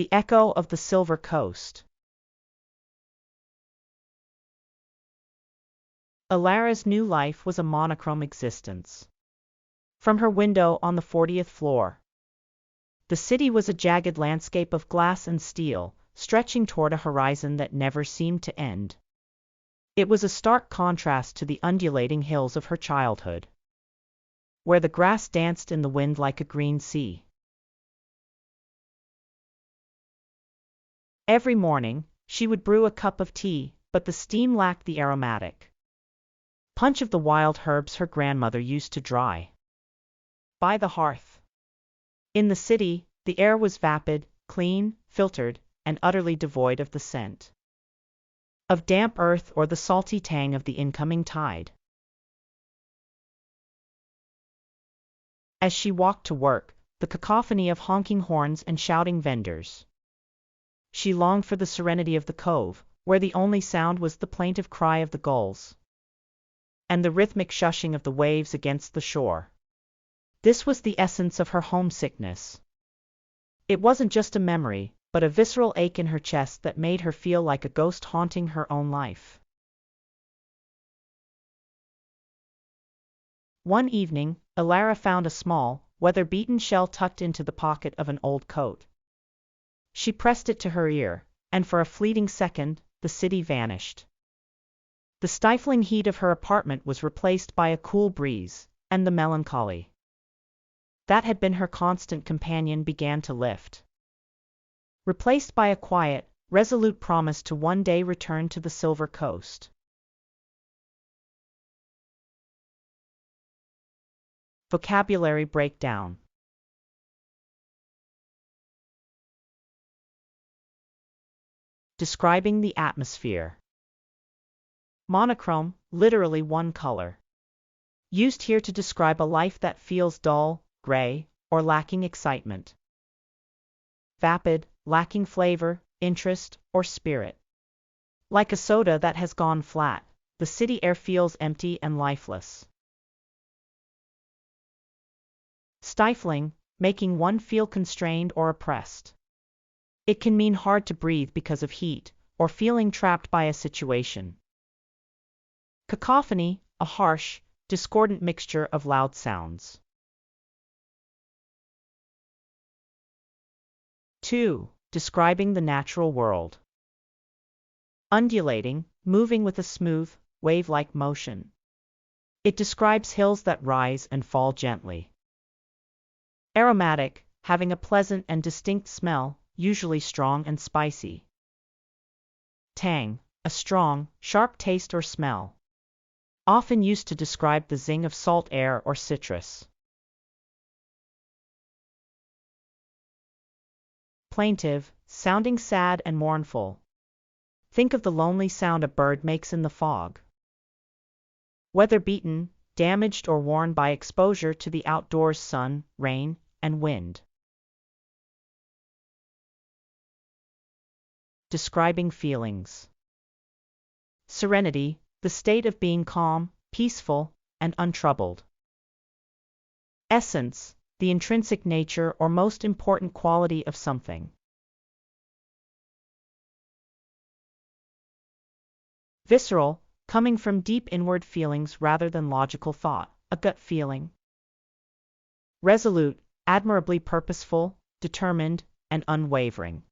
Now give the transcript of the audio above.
The echo of the Silver Coast. Alara's new life was a monochrome existence. From her window on the 40th floor, the city was a jagged landscape of glass and steel, stretching toward a horizon that never seemed to end. It was a stark contrast to the undulating hills of her childhood, where the grass danced in the wind like a green sea. Every morning, she would brew a cup of tea, but the steam lacked the aromatic punch of the wild herbs her grandmother used to dry by the hearth. In the city, the air was vapid, clean, filtered, and utterly devoid of the scent of damp earth or the salty tang of the incoming tide. As she walked to work, the cacophony of honking horns and shouting vendors, she longed for the serenity of the cove, where the only sound was the plaintive cry of the gulls and the rhythmic shushing of the waves against the shore. This was the essence of her homesickness. It wasn't just a memory, but a visceral ache in her chest that made her feel like a ghost haunting her own life. One evening, Alara found a small, weather-beaten shell tucked into the pocket of an old coat. She pressed it to her ear, and for a fleeting second, the city vanished. The stifling heat of her apartment was replaced by a cool breeze, and the melancholy that had been her constant companion began to lift, replaced by a quiet, resolute promise to one day return to the Silver Coast. Vocabulary breakdown. Describing the atmosphere. Monochrome, literally one color. Used here to describe a life that feels dull, gray, or lacking excitement. Vapid, lacking flavor, interest, or spirit. Like a soda that has gone flat, the city air feels empty and lifeless. Stifling, making one feel constrained or oppressed. It can mean hard to breathe because of heat, or feeling trapped by a situation. Cacophony, a harsh, discordant mixture of loud sounds. 2. Describing the natural world. Undulating, moving with a smooth, wave-like motion. It describes hills that rise and fall gently. Aromatic, having a pleasant and distinct smell, usually strong and spicy. Tang, a strong, sharp taste or smell, often used to describe the zing of salt air or citrus. Plaintive, sounding sad and mournful. Think of the lonely sound a bird makes in the fog. Weather-beaten, damaged or worn by exposure to the outdoors sun, rain, and wind. Describing feelings. Serenity, the state of being calm, peaceful, and untroubled. Essence, the intrinsic nature or most important quality of something. Visceral, coming from deep inward feelings rather than logical thought, a gut feeling. Resolute, admirably purposeful, determined, and unwavering.